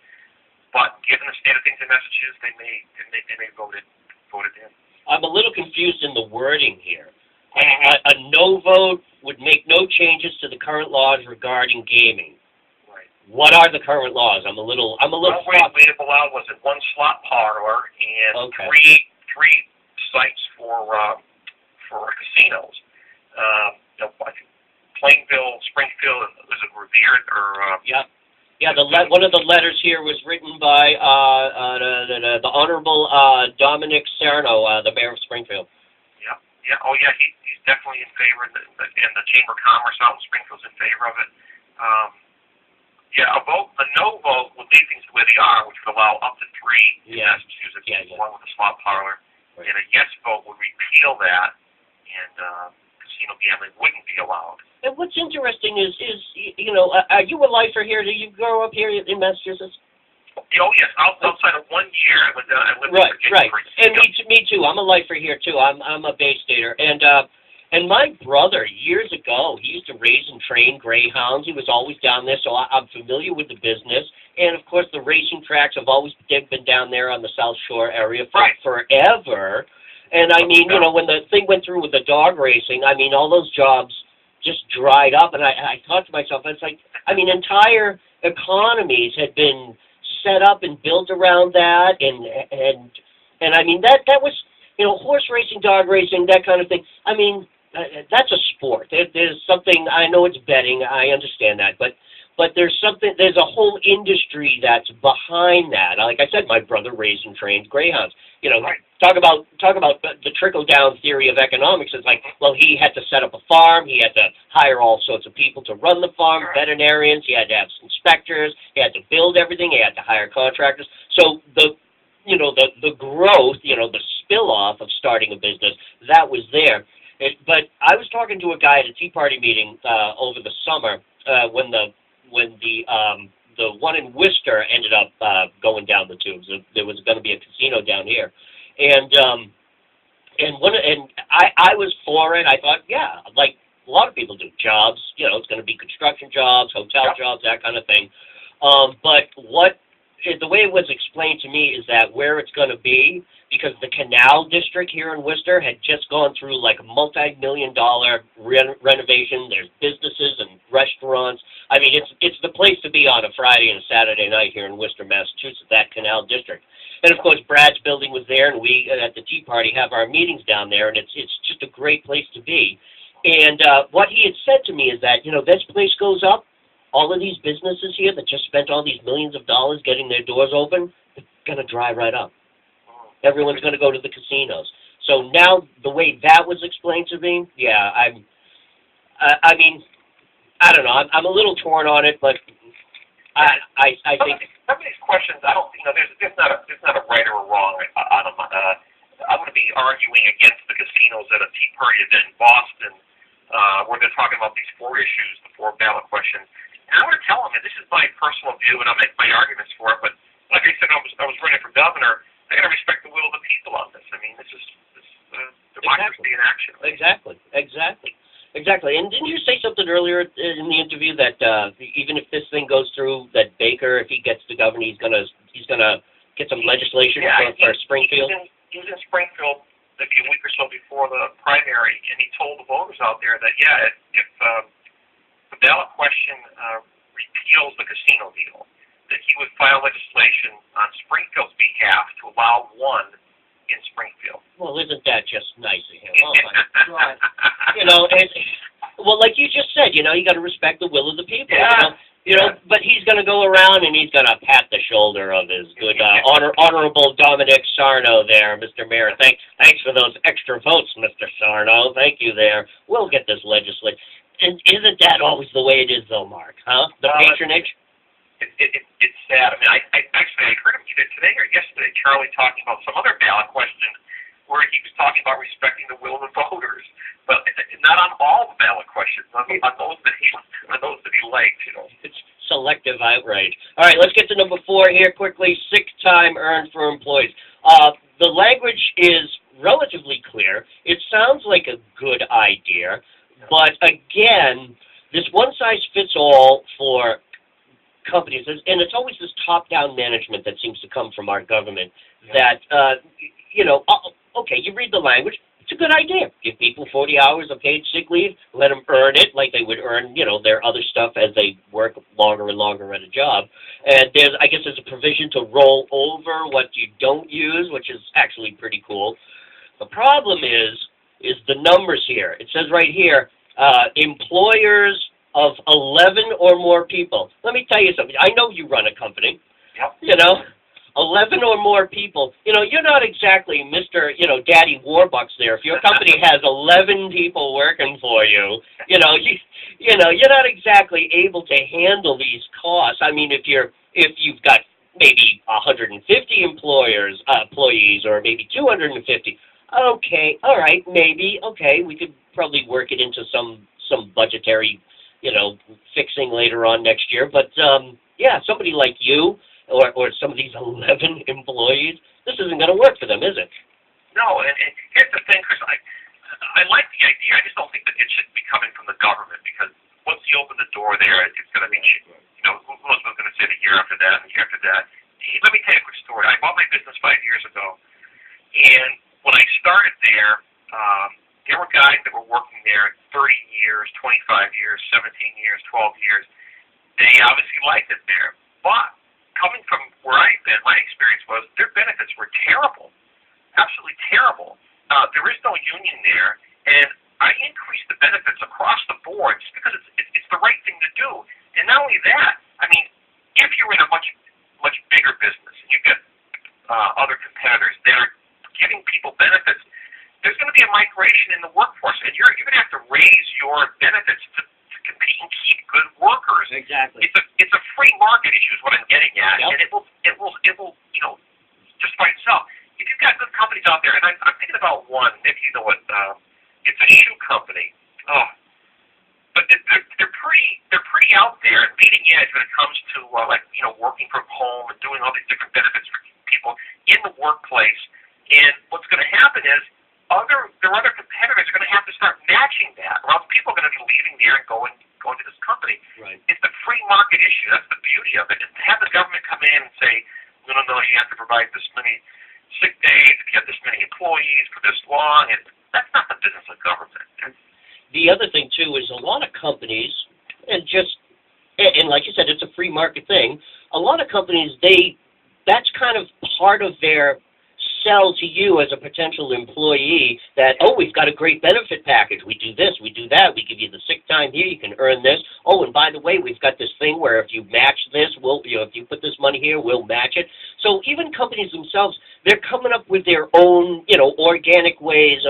But given the state of things in Massachusetts, they may vote it in. I'm
a little confused in the wording here. A no vote would make no changes to the current laws regarding gaming.
Right.
What are the current laws? I'm a little.
What we allowed was it 1 slot parlor and three sites for casinos. I think Plainville, Springfield, was it Revere or?
Yeah. Yeah, one of the letters here was written by the Honorable Dominic Serno, the mayor of Springfield.
Yeah. Oh, yeah. He's definitely in favor, and the Chamber of Commerce out in Springfield's in favor of it. A no vote would leave things the way they are, which would allow up to 3 in Massachusetts, along with the slot parlor. Right. And a yes vote would repeal that, and casino gambling wouldn't be allowed.
And what's interesting is are you a lifer here? Do you grow up here in Massachusetts?
Oh, yes. Outside of 1 year, I lived in
Right.
Virginia.
And me too. I'm a lifer here, too. I'm a Bay Stater. And my brother, years ago, he used to raise and train greyhounds. He was always down there, so I'm familiar with the business. And, of course, the racing tracks have always been down there on the South Shore area forever. And, I mean, when the thing went through with the dog racing, I mean, all those jobs just dried up, and I thought to myself, it's like, I mean, entire economies had been set up and built around that, and I mean, that was, horse racing, dog racing, that kind of thing. I mean, that's a sport. There's something, I know it's betting, I understand that, but there's a whole industry that's behind that. Like I said, my brother raised and trained greyhounds. Talk about the trickle-down theory of economics. It's like, well, he had to set up a farm, he had to hire all sorts of people to run the farm, veterinarians, he had to have inspectors, he had to build everything, he had to hire contractors. So the growth, the spill-off of starting a business, that was there. But I was talking to a guy at a Tea Party meeting over the summer when the one in Worcester ended up going down the tubes. There was going to be a casino down here, and I was for it. I thought, yeah, like a lot of people do, jobs. It's going to be construction jobs, hotel jobs, that kind of thing. But the way it was explained to me is that where it's going to be, because the Canal District here in Worcester had just gone through like a multi-million-dollar renovation. There's businesses and restaurants. I mean, it's the place to be on a Friday and a Saturday night here in Worcester, Massachusetts, that Canal District. And, of course, Brad's building was there, and we at the Tea Party have our meetings down there, and it's just a great place to be. And what he had said to me is that, this place goes up, all of these businesses here that just spent all these millions of dollars getting their doors open, they're going to dry right up. Everyone's going to go to the casinos. So now the way that was explained to me, yeah, I mean, I don't know. I'm a little torn on it, but I think
some of these questions, I don't, there's not a right or a wrong. I'm going to be arguing against the casinos at a Tea Party event in Boston, where they're talking about these 4 issues, the 4 ballot questions. And I'm going to tell them, and this is my personal view, and I'll make my arguments for it. But like I said, I was running for governor. I got to respect the will of the people on this. I mean, this is democracy in action.
Exactly. Exactly. And didn't you say something earlier in the interview that even if this thing goes through, that Baker, if he gets the governor, he's gonna get some legislation for Springfield?
He was in Springfield maybe a week or so before the primary, and he told the voters out there that, if the ballot question repeals the casino deal, that he would file legislation on Springfield's behalf to allow one in Springfield.
Well, isn't that just nice of him? Oh, my God. You know, well, like you just said, you got to respect the will of the people.
Yeah.
But he's going to go around and he's going to pat the shoulder of his good, honorable Dominic Sarno there, Mr. Mayor. Thanks for those extra votes, Mr. Sarno. Thank you there. We'll get this legislation. And isn't that always the way it is, though, Mark? Huh? The patronage?
It's sad. I mean, I heard him either today or yesterday, Charlie, talking about some other ballot question where he was talking about respecting the will of the voters, but not on all the ballot questions, on those that he liked.
It's selective outrage. All right, let's get to number 4 here quickly. Sick time earned for employees. The language is relatively clear. It sounds like a good idea, but again, this one-size-fits-all for companies, and it's always this top-down management that seems to come from our government that, okay, you read the language, it's a good idea. Give people 40 hours of paid sick leave, let them earn it like they would earn, their other stuff as they work longer and longer at a job. And there's a provision to roll over what you don't use, which is actually pretty cool. The problem is the numbers here. It says right here, employers of 11 or more people. Let me tell you something. I know you run a company.
Yep.
11 or more people. You're not exactly Mr. Daddy Warbucks there. If your company has 11 people working for you, you're not exactly able to handle these costs. I mean, if you've got maybe 150 employees, or maybe 250. Okay, all right, maybe. Okay, we could probably work it into some budgetary fixing later on next year. But, somebody like you or some of these 11 employees, this isn't going to work for them, is it?
No, and here's the thing, Chris. I like the idea. I just don't think that it should be coming from the government, because once you open the door there, it's going to be, who knows what's going to say the year after that and the year after that. Let me tell you a quick story. I bought my business 5 years ago, and when I started there were guys that were working there 30 years, 25 years, 17 years, 12 years. They obviously liked it there. But coming from where I've been, my experience was their benefits were terrible, absolutely terrible. There is no union there, and I increased the benefits across the board just because it's the right thing to do. And not only that, I mean, if you're in a much bigger business and you've got other competitors that are giving people benefits, there's going to be a migration in the workforce, and you're going to have to raise your benefits to compete and keep good workers.
Exactly.
It's a free market issue is what I'm getting at,
yep.
And it will just by itself. If you've got good companies out there, and I'm thinking about one, maybe you know what, it's a shoe company. But they're pretty out there and leading edge when it comes to working from home and doing all these different benefits for people in the workplace. And what's going to happen is their other competitors are going to have to start matching that, or else people are going to be leaving there and going to this company.
Right.
It's the free market issue. That's the beauty of it. And to have the government come in and say, no, you have to provide this many sick days, if you have this many employees for this long, and that's not the business of government.
The other thing, too, is a lot of companies, and like you said, it's a free market thing, a lot of companies, that's kind of part of their sell to you as a potential employee that, we've got a great benefit package. We do this, we do that. We give you the sick time here. You can earn this. Oh, and by the way, we've got this thing where if you match this, if you put this money here, we'll match it. So even companies themselves, they're coming up with their own, organic ways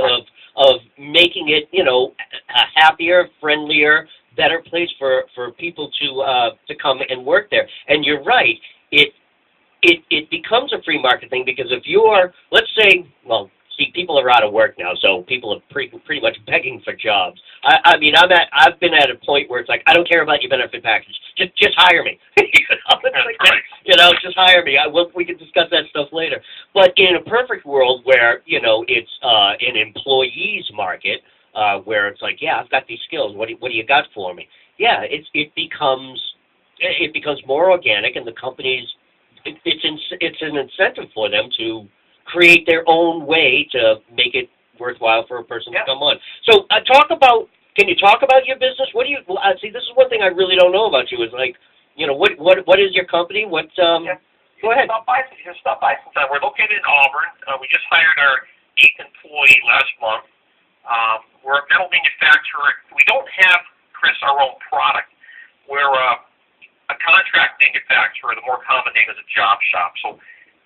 of making it, a happier, friendlier, better place for people to come and work there. And you're right. It becomes a free market thing, because if you're, let's say, people are out of work now, so people are pretty much begging for jobs. I've been at a point where it's like, I don't care about your benefit package, just hire me. Just hire me. We can discuss that stuff later. But in a perfect world where it's an employee's market, where it's like, yeah, I've got these skills. What do you got for me? Yeah, it becomes more organic, and the companies it's an incentive for them to create their own way to make it worthwhile for a person to come on. So can you talk about your business? What do you see? This is one thing I really don't know about you. Is like, what is your company? Go ahead.
Stop by sometime. We're located in Auburn. We just hired our 8th employee last month. We're a metal manufacturer. We don't have, Chris, our own product. We're a contract manufacturer. The more common name is a job shop. So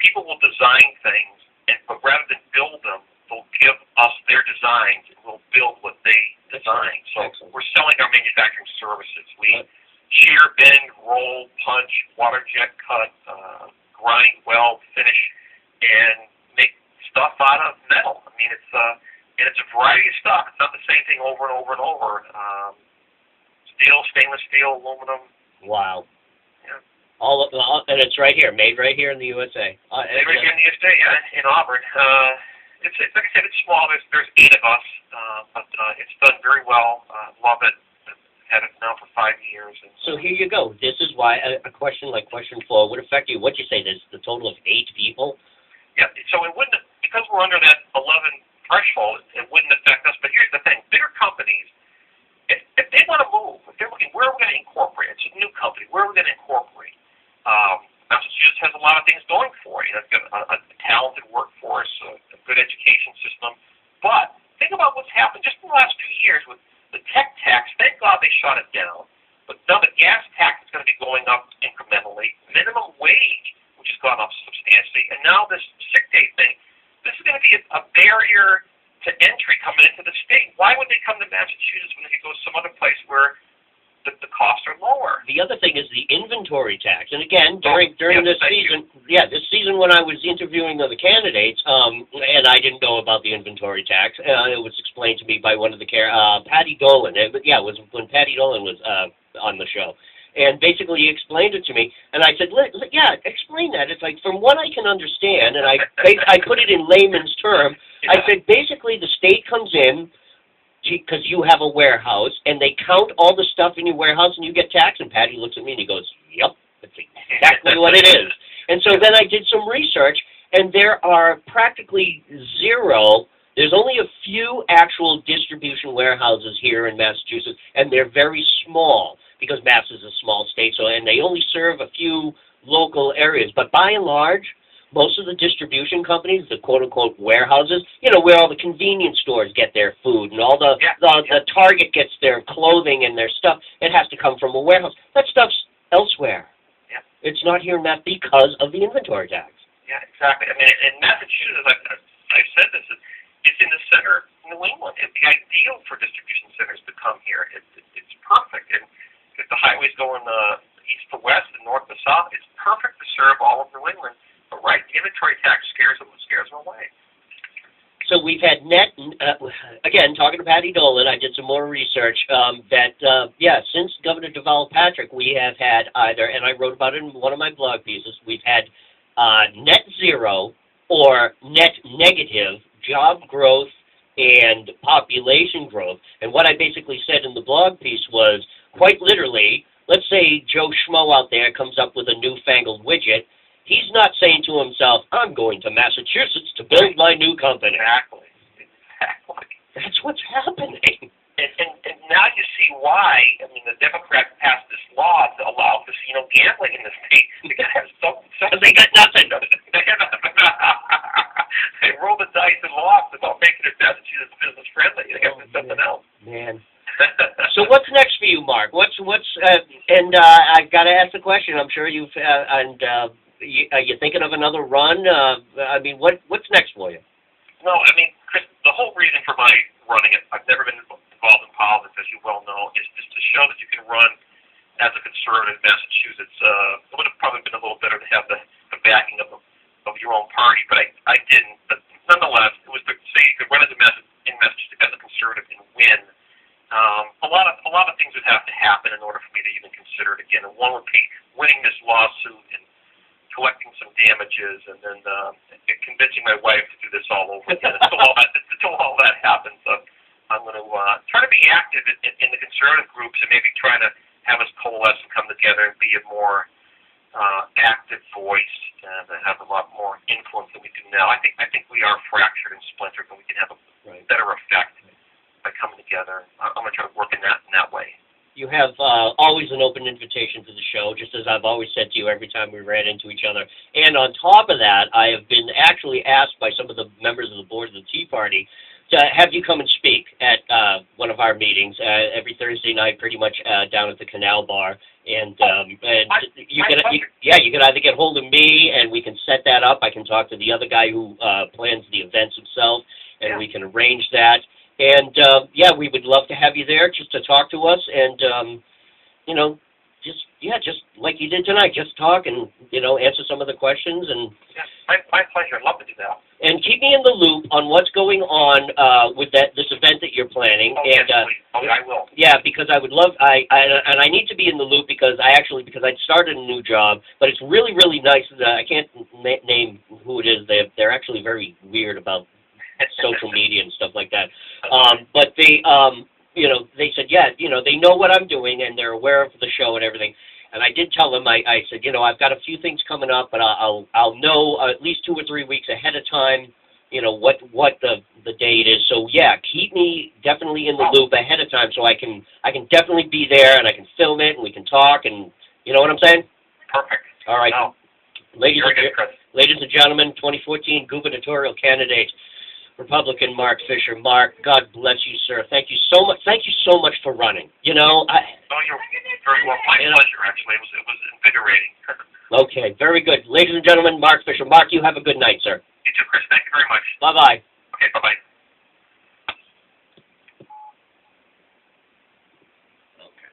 people will design things, but rather than build them, they'll give us their designs, and we'll build what they design. So we're selling our manufacturing services. We shear, bend, roll, punch, water jet cut, grind, weld, finish, and make stuff out of metal. I mean, it's a variety of stuff. It's not the same thing over and over and over. Steel, stainless steel, aluminum.
Wow.
Yeah.
And it's right here, made right here in the USA.
Made right here in the USA, yeah, in Auburn. It's like I said, it's small. There's 8 of us, but it's done very well. Love it. Had it now for 5 years. And
so here you go. This is why a question like question 4 would affect you. What'd you say? There's the total of 8 people?
Yeah, so it wouldn't, because we're under that 11 threshold, it wouldn't affect us. But here's the thing. Bigger companies, if they want to move, if they're looking, where are we going to incorporate? It's a new company. Where are we going to incorporate? Massachusetts has a lot of things going for it. It's got a talented workforce, a good education system. But think about what's happened just in the last 2 years with the tech tax. Thank God they shut it down. But now the gas tax is going to be going up incrementally. Minimum wage, which has gone up substantially. And now this sick day thing, this is going to be a barrier to entry coming into the state. Why would they come to Massachusetts when they could go some other place where the costs are lower?
The other thing is the inventory tax. And again, during this season when I was interviewing the candidates, and I didn't know about the inventory tax, it was explained to me by one of the Patty Dolan. It was when Patty Dolan was on the show. And basically he explained it to me, and I said, yeah, explain that. It's like, from what I can understand, and I put it in layman's term, I said, basically the state comes in, because you have a warehouse, and they count all the stuff in your warehouse, and you get taxed. And Patty looks at me, and he goes, yep, that's exactly what it is. And so then I did some research, and there are practically zero. There's only a few actual distribution warehouses here in Massachusetts, and they're very small, because Mass is a small state, and they only serve a few local areas. But by and large, most of the distribution companies, the quote-unquote warehouses, where all the convenience stores get their food and all the Target gets their clothing and their stuff, it has to come from a warehouse. That stuff's elsewhere.
Yeah.
It's not here in Mass because of the inventory tax.
Yeah, exactly. I mean, in Massachusetts, I've said this, it's in the center of New England. It'd be ideal for distribution centers to come here. It's perfect. And if the highways going east to west and north to south, it's perfect to serve all of New England. But right, the inventory tax scares them away.
So we've had again, talking to Patty Dolan, I did some more research, since Governor Deval Patrick, we have had either, and I wrote about it in one of my blog pieces, we've had net zero or net negative job growth and population growth. And what I basically said in the blog piece was, quite literally, let's say Joe Schmo out there comes up with a newfangled widget. He's not saying to himself, I'm going to Massachusetts to build my new company.
Exactly.
That's what's happening.
And now you see why, I mean, the Democrats passed this law to allow casino gambling in the state.
They got nothing.
They rolled the dice and lost about making it Massachusetts business friendly. They got to do something else.
Man. So what's next for you, Mark? I've got to ask the question. I'm sure you've are you thinking of another run? What's next for you?
No, I mean, Chris, the whole reason for my running it, I've never been involved in politics, as you well know, is just to show that you can run as a conservative in Massachusetts. It would have probably been a little better to have the backing of your own party, but I didn't. But nonetheless, it was to say you could run in Massachusetts as a conservative and win. A lot of things would have to happen in order for me to even consider it again. And one would be winning this lawsuit and collecting some damages, and then convincing my wife to do this all over again until all that happens. I'm going to try to be active in the conservative groups and maybe try to have us coalesce and come together and be a more active voice and have a lot more influence than we do now. I think we are fractured and splintered, but we can have a better effect by coming together. I'm going to try to work in that way.
You have always an open invitation to the show, just as I've always said to you every time we ran into each other. And on top of that, I have been actually asked by some of the members of the board of the Tea Party to have you come and speak at one of our meetings every Thursday night, pretty much down at the Canal Bar. And you can either get hold of me and we can set that up. I can talk to the other guy who plans the events himself, and we can arrange that. And, we would love to have you there just to talk to us and, just like you did tonight, just talk and, answer some of the questions. And
yeah, my pleasure. I'd love to do that.
And keep me in the loop on what's going on with this event that you're planning.
Oh, yes, please. I will.
Yeah, because I would love, I need to be in the loop because I started a new job, but it's really, really nice. I can't name who it is. They're actually very weird about social media and stuff like that. But they, they said, they know what I'm doing and they're aware of the show and everything. And I did tell them, I said, I've got a few things coming up, but I'll know at least 2 or 3 weeks ahead of time, what the date is. So yeah, keep me definitely in the loop ahead of time so I can definitely be there and I can film it and we can talk and you know what I'm saying?
Perfect.
All right.
No.
Ladies and gentlemen, 2014 gubernatorial candidate, Republican Mark Fisher. Mark, God bless you, sir. Thank you so much. Thank you so much for running.
You're very well. My pleasure, actually. It was invigorating.
Okay, very good. Ladies and gentlemen, Mark Fisher. Mark, you have a good night, sir.
You too, Chris. Thank you very much.
Bye-bye.
Okay, bye-bye.
Okay.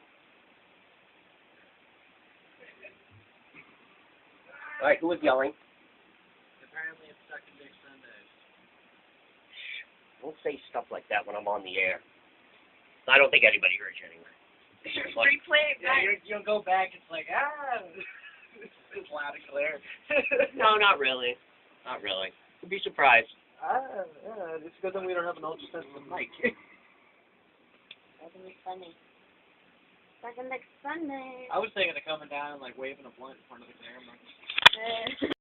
All right, who was yelling?
Apparently it's Second Big Sunday.
Don't say stuff like that when I'm on the air. I don't think anybody heard you anyway.
Replay it back. You'll go back, it's like, it's loud and clear.
No, not really. Not really. You'd be surprised.
It's good that we don't have an ultra-sensitive mic.
Second next Sunday. Second next Sunday.
I was thinking of coming down and, waving a blunt in front of the camera.